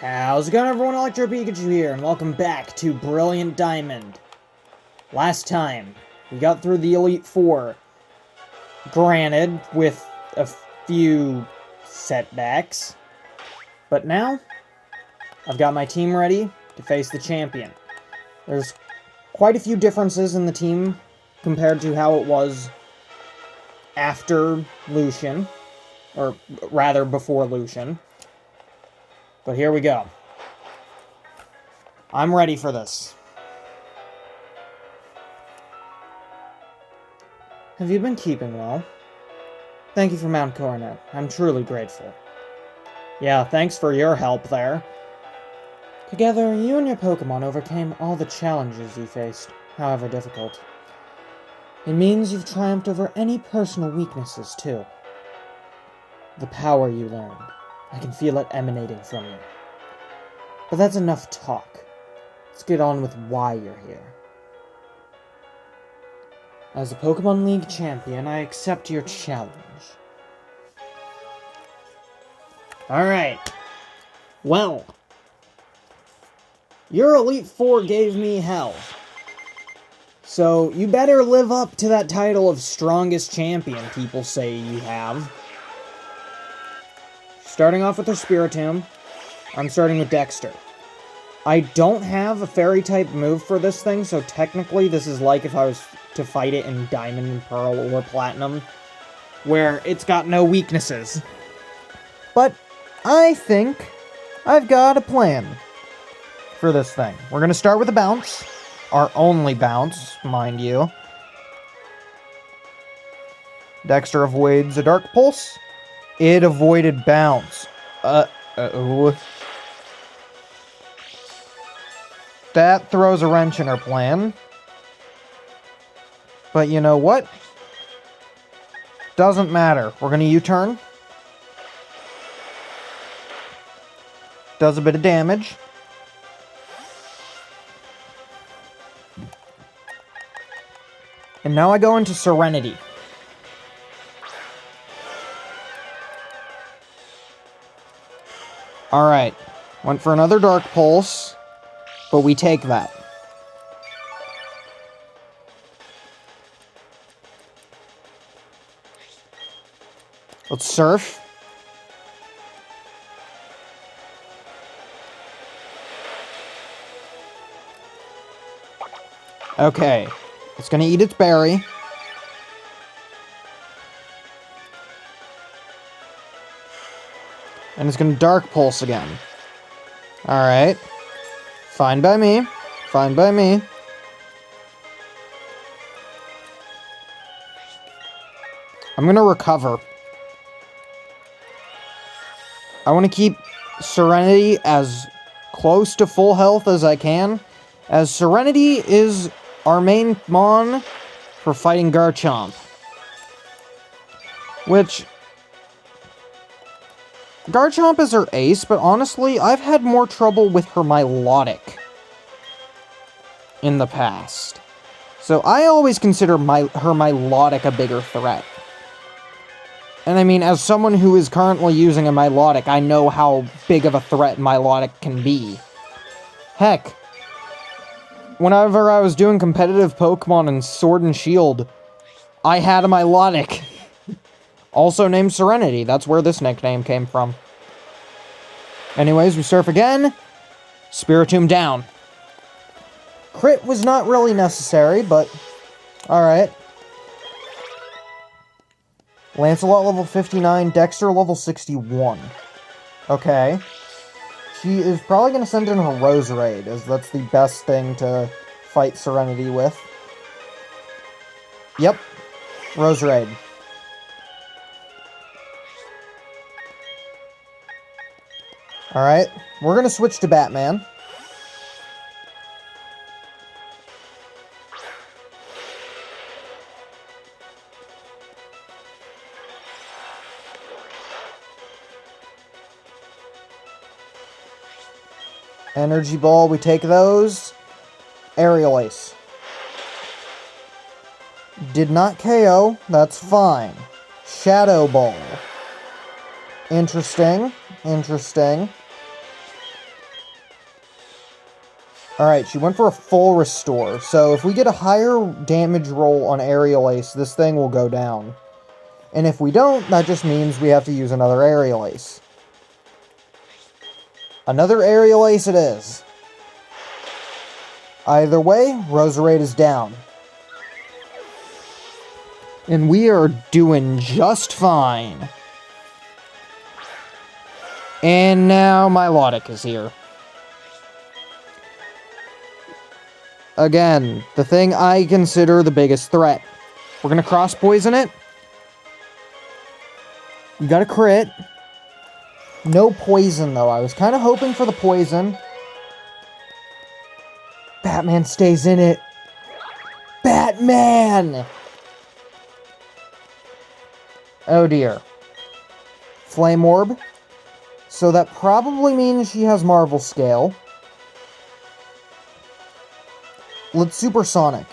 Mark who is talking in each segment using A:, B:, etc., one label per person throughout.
A: How's it going, everyone? Electro Pikachu here, and welcome back to Brilliant Diamond. Last time, we got through the Elite Four. Granted, with a few setbacks. But now, I've got my team ready to face the champion. There's quite a few differences in the team compared to how it was after Lucian. Or rather, before Lucian. But here we go. I'm ready for this. Have you been keeping well? Thank you for Mount Coronet. I'm truly grateful. Yeah, thanks for your help there. Together, you and your Pokemon overcame all the challenges you faced, however difficult. It means you've triumphed over any personal weaknesses, too. The power you learned. I can feel it emanating from you. But that's enough talk. Let's get on with why you're here. As a Pokemon League champion, I accept your challenge. Alright. Well. Your Elite Four gave me hell. So, you better live up to that title of strongest champion people say you have. Starting off with her Spiritomb, I'm starting with Dexter. I don't have a Fairy-type move for this thing, so technically this is like if I was to fight it in Diamond and Pearl or Platinum, where it's got no weaknesses. But I think I've got a plan for this thing. We're going to start with a bounce. Our only bounce, mind you. Dexter avoids a Dark Pulse. It avoided bounce. Uh-oh. That throws a wrench in her plan. But you know what? Doesn't matter. We're gonna U-turn. Does a bit of damage. And now I go into Serenity. Alright, went for another Dark Pulse, but we take that. Let's Surf. Okay, it's gonna eat its berry. And it's gonna Dark Pulse again. Alright. Fine by me. Fine by me. I'm gonna recover. I want to keep Serenity as close to full health as I can, as Serenity is our main mon for fighting Garchomp. Which... Garchomp is her ace, but honestly, I've had more trouble with her Milotic in the past. So I always consider her Milotic a bigger threat. And I mean, as someone who is currently using a Milotic, I know how big of a threat Milotic can be. Heck, whenever I was doing competitive Pokemon in Sword and Shield, I had a Milotic. Also named Serenity. That's where this nickname came from. Anyways, we Surf again. Spiritomb down. Crit was not really necessary, but... Alright. Lancelot level 59, Dexter level 61. Okay. She is probably going to send in her Roserade, as that's the best thing to fight Serenity with. Yep. Roserade. Alright, we're gonna switch to Batman. Energy Ball, we take those. Aerial Ace. Did not KO, that's fine. Shadow Ball. Interesting. Interesting. Alright, she went for a full restore. So if we get a higher damage roll on Aerial Ace, this thing will go down. And if we don't, that just means we have to use another Aerial Ace. Another Aerial Ace it is. Either way, Roserade is down. And we are doing just fine. And now Milotic is here. Again, the thing I consider the biggest threat. We're gonna cross poison it. We got a crit. No poison, though. I was kind of hoping for the poison. Batman stays in it. Batman! Oh dear. Flame Orb. So that probably means she has Marvel Scale. Let's Supersonic.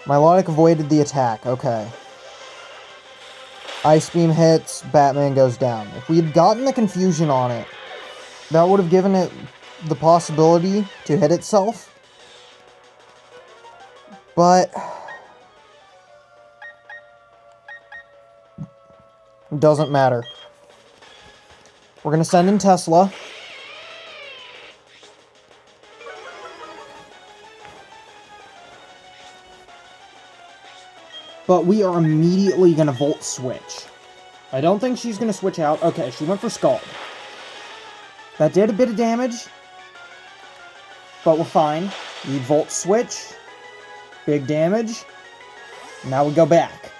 A: Milotic avoided the attack. Okay. Ice Beam hits, Batman goes down. If we had gotten the confusion on it, that would have given it the possibility to hit itself. But it doesn't matter. We're going to send in Tesla. But we are immediately going to Volt Switch. I don't think she's going to switch out. Okay, she went for Scald. That did a bit of damage. But we're fine. We Volt Switch. Big damage. Now we go back.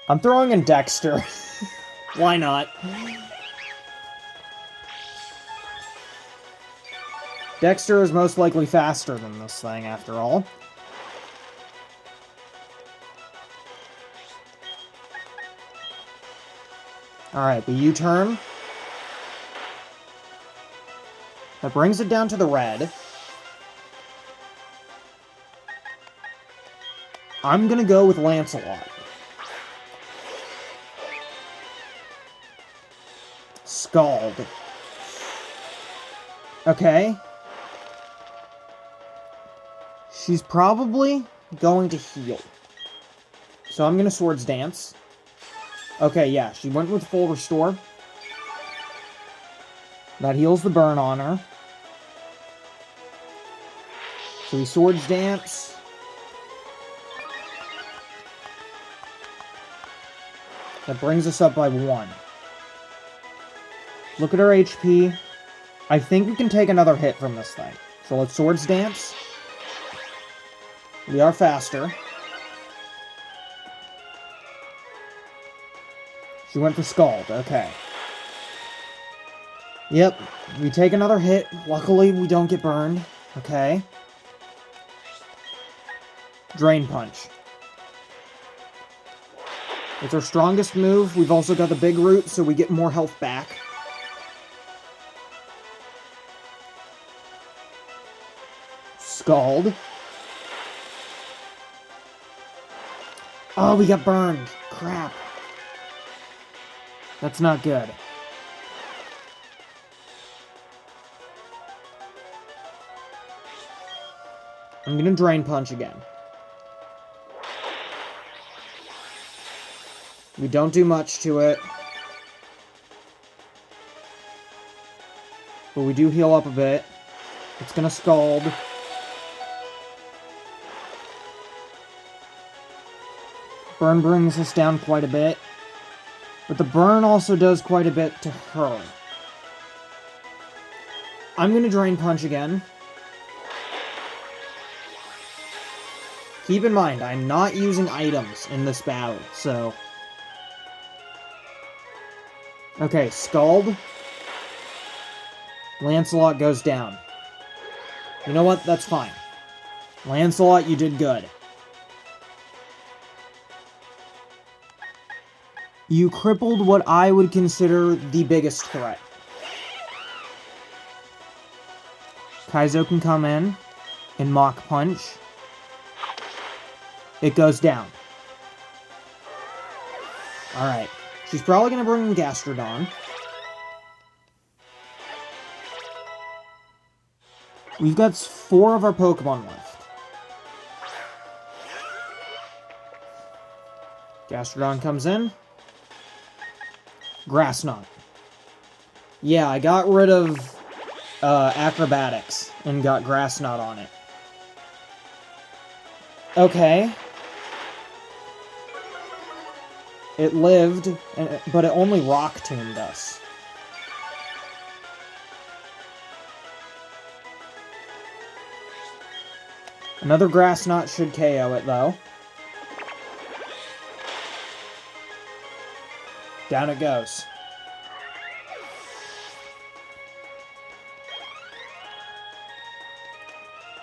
A: I'm throwing in Dexter. Why not? Dexter is most likely faster than this thing, after all. Alright, the U-turn. That brings it down to the red. I'm gonna go with Lancelot. Scald. Okay. She's probably going to heal. So I'm going to Swords Dance. Okay, yeah, she went with full restore. That heals the burn on her. So we Swords Dance. That brings us up by 1. Look at her HP. I think we can take another hit from this thing. So let's Swords Dance. We are faster. She went for Scald. Okay. Yep. We take another hit. Luckily, we don't get burned. Okay. Drain Punch. It's our strongest move. We've also got the big root, so we get more health back. Scald. Oh, we got burned. Crap. That's not good. I'm gonna Drain Punch again. We don't do much to it. But we do heal up a bit. It's gonna Scald. Burn brings us down quite a bit. But the burn also does quite a bit to her. I'm gonna Drain Punch again. Keep in mind, I'm not using items in this battle, so... Okay, Scald. Lancelot goes down. You know what? That's fine. Lancelot, you did good. You crippled what I would consider the biggest threat. Kaizo can come in and Mach Punch. It goes down. Alright. She's probably going to bring in Gastrodon. We've got 4 of our Pokemon left. Gastrodon comes in. Grass Knot. Yeah, I got rid of Acrobatics and got Grass Knot on it. Okay. It lived, but it only Rock Tombed us. Another Grass Knot should KO it, though. Down it goes.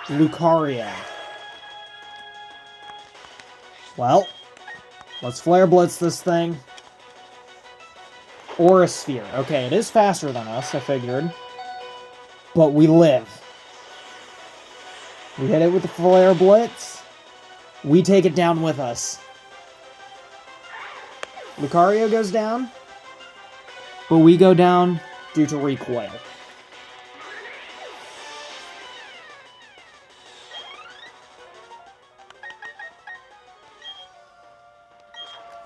A: Lucario. Well, let's Flare Blitz this thing. Aura Sphere. Okay, it is faster than us, I figured. But we live. We hit it with the Flare Blitz. We take it down with us. Lucario goes down. But we go down due to recoil.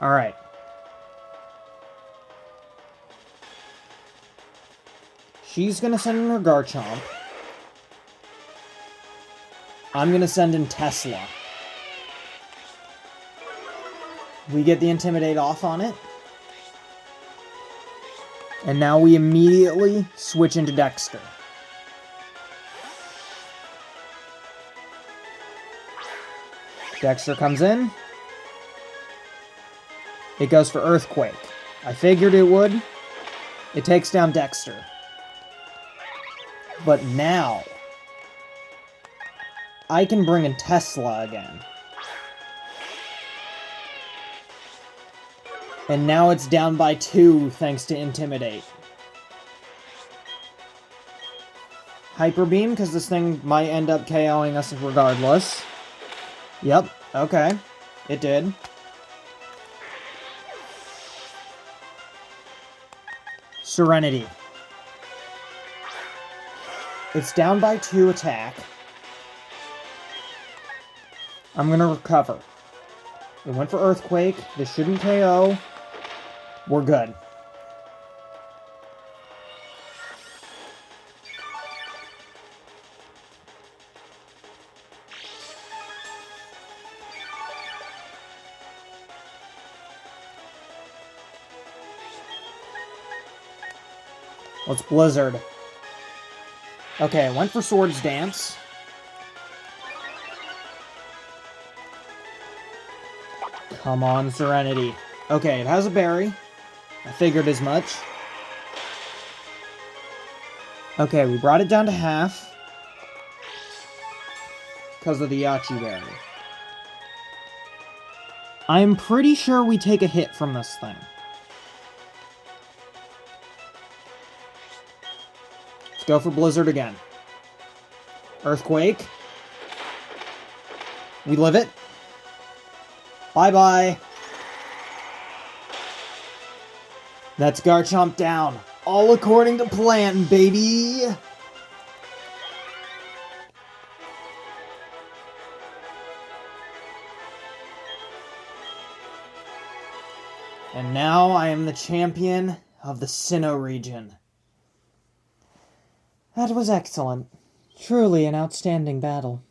A: Alright. She's gonna send in her Garchomp. I'm gonna send in Tesla. We get the Intimidate off on it. And now we immediately switch into Dexter. Dexter comes in. It goes for Earthquake. I figured it would. It takes down Dexter. But now, I can bring in Tesla again. And now it's down by 2 thanks to Intimidate. Hyper Beam, because this thing might end up KOing us regardless. Yep, okay. It did. Serenity. It's down by 2 attack. I'm gonna recover. It went for Earthquake. This shouldn't KO. We're good. Let's Blizzard. Okay, I went for Swords Dance. Come on, Serenity. Okay, it has a berry. I figured as much. Okay, we brought it down to half. Because of the Yachi berry. I'm pretty sure we take a hit from this thing. Let's go for Blizzard again. Earthquake. We live it. Bye-bye. That's Garchomp down. All according to plan, baby. And now I am the champion of the Sinnoh region. That was excellent. Truly an outstanding battle.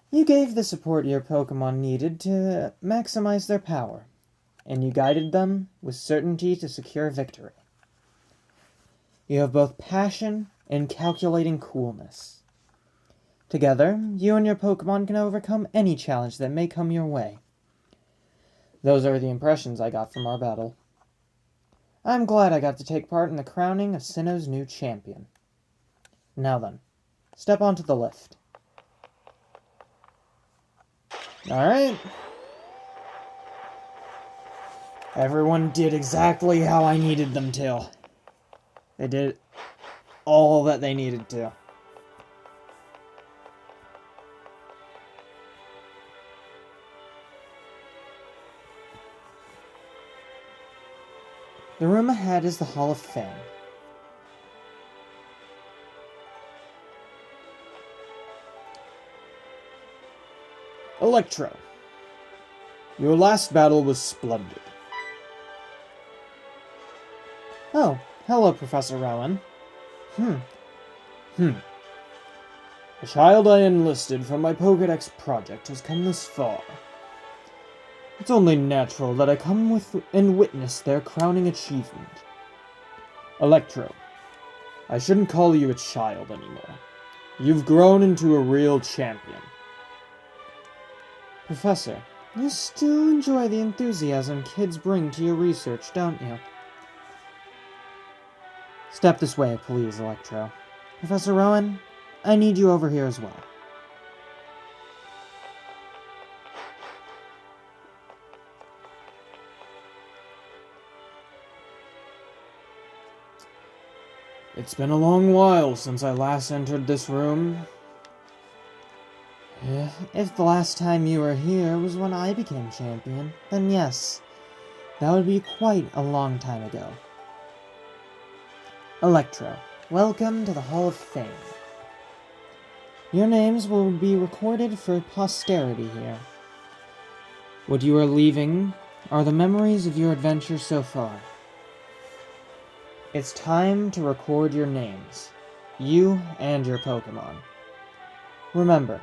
A: You gave the support your Pokemon needed to maximize their power, and you guided them with certainty to secure victory. You have both passion and calculating coolness. Together, you and your Pokemon can overcome any challenge that may come your way. Those are the impressions I got from our battle. I'm glad I got to take part in the crowning of Sinnoh's new champion. Now then, step onto the lift. Alright. Everyone did exactly how I needed them to. They did all that they needed to. The room ahead is the Hall of Fame. Electro. Your last battle was splendid. Oh, hello, Professor Rowan. The child I enlisted from my Pokédex project has come this far. It's only natural that I come with and witness their crowning achievement. Electro, I shouldn't call you a child anymore. You've grown into a real champion. Professor, you still enjoy the enthusiasm kids bring to your research, don't you? Step this way, please, Electro. Professor Rowan, I need you over here as well. It's been a long while since I last entered this room. If the last time you were here was when I became champion, then yes, that would be quite a long time ago. Electro, welcome to the Hall of Fame. Your names will be recorded for posterity here. What you are leaving are the memories of your adventure so far. It's time to record your names, you and your Pokémon. Remember,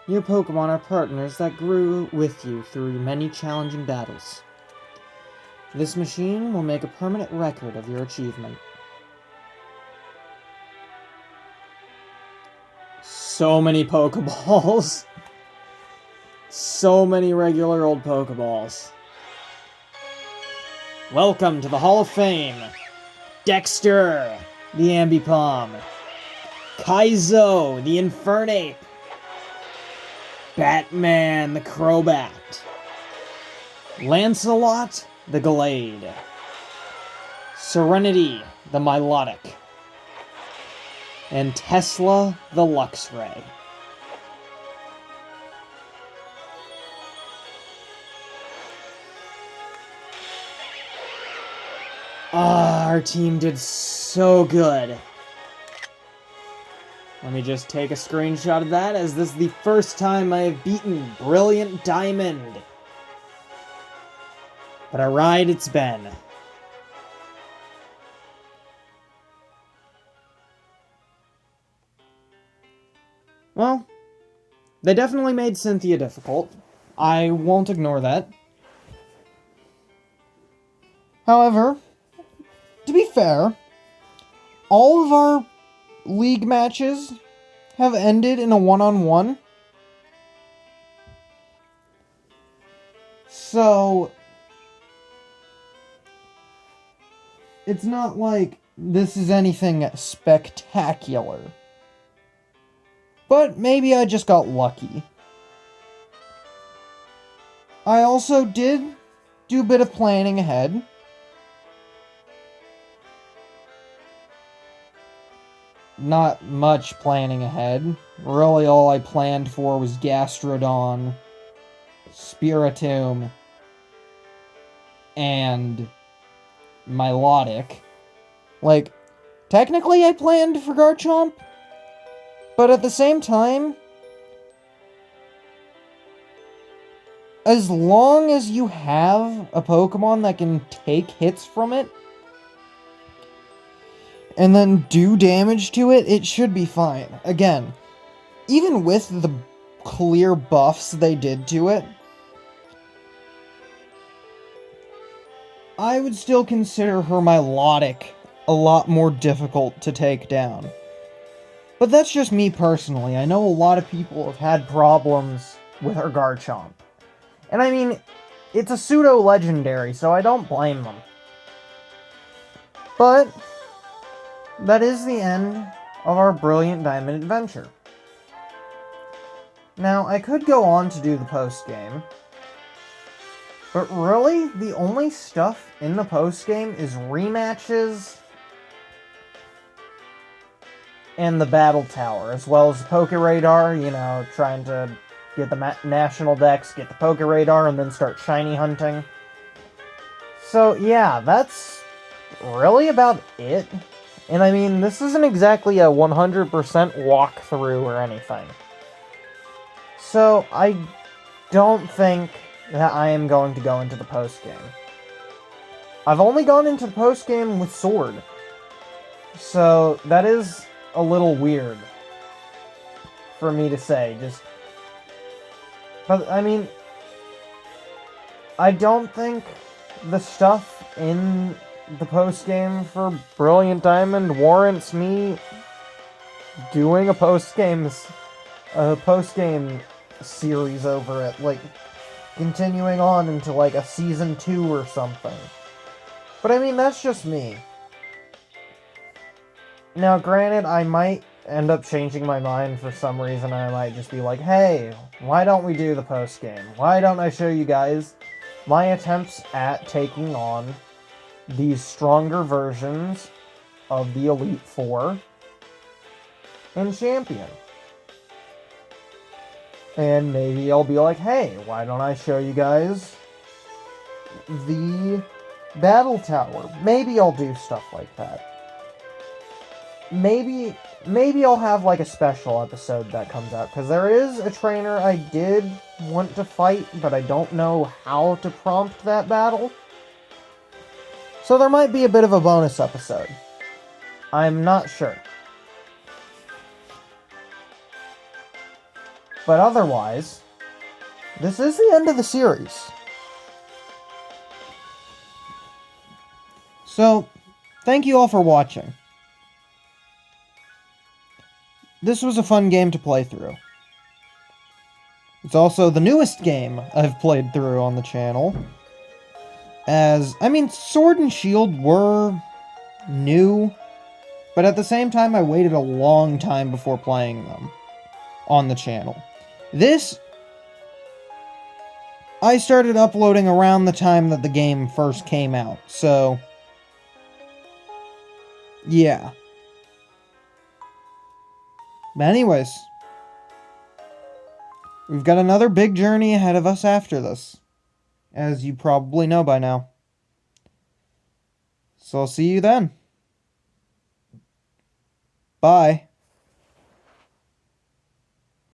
A: your Pokémon are partners that grew with you through many challenging battles. This machine will make a permanent record of your achievement. So many Pokeballs. So many regular old Pokeballs. Welcome to the Hall of Fame. Dexter, the Ambipom. Kaizo, the Infernape. Batman, the Crobat. Lancelot, the Gallade. Serenity, the Milotic. And Tesla, the Luxray. Our team did so good. Let me just take a screenshot of that, as this is the first time I have beaten Brilliant Diamond. But a ride it's been. Well, they definitely made Cynthia difficult. I won't ignore that. However, to be fair, all of our league matches have ended in a one-on-one. So, it's not like this is anything spectacular. But maybe I just got lucky. I also did do a bit of planning ahead. Not much planning ahead. Really all I planned for was Gastrodon, Spiritomb, and Milotic. Like, technically I planned for Garchomp, but at the same time, as long as you have a Pokemon that can take hits from it, and then do damage to it, it should be fine. Again, even with the clear buffs they did to it, I would still consider her Milotic a lot more difficult to take down. But that's just me personally. I know a lot of people have had problems with her Garchomp. And I mean, it's a pseudo-legendary, so I don't blame them. But that is the end of our Brilliant Diamond adventure. Now, I could go on to do the post-game, but really, the only stuff in the post-game is rematches and the Battle Tower, as well as the Poké-Radar, you know, trying to get the National Dex, get the Poké-Radar, and then start shiny hunting. So, yeah, that's really about it. And I mean, this isn't exactly a 100% walkthrough or anything. So, I don't think that I am going to go into the post-game. I've only gone into the post-game with Sword. So, that is a little weird for me to say. But, I mean, I don't think the stuff in the post-game for Brilliant Diamond warrants me doing a post-game series over it, like, continuing on into, like, a Season 2 or something. But, I mean, that's just me. Now, granted, I might end up changing my mind for some reason. I might just be like, hey, why don't we do the post-game? Why don't I show you guys my attempts at taking on these stronger versions of the Elite Four and Champion? And maybe I'll be like, hey, why don't I show you guys the Battle Tower? Maybe I'll do stuff like that. Maybe I'll have like a special episode that comes out, because there is a trainer I did want to fight, but I don't know how to prompt that battle. So there might be a bit of a bonus episode. I'm not sure. But otherwise, this is the end of the series. So, thank you all for watching. This was a fun game to play through. It's also the newest game I've played through on the channel. Sword and Shield were new, but at the same time, I waited a long time before playing them on the channel. This, I started uploading around the time that the game first came out, so yeah. But anyways, we've got another big journey ahead of us after this, as you probably know by now. So I'll see you then. Bye.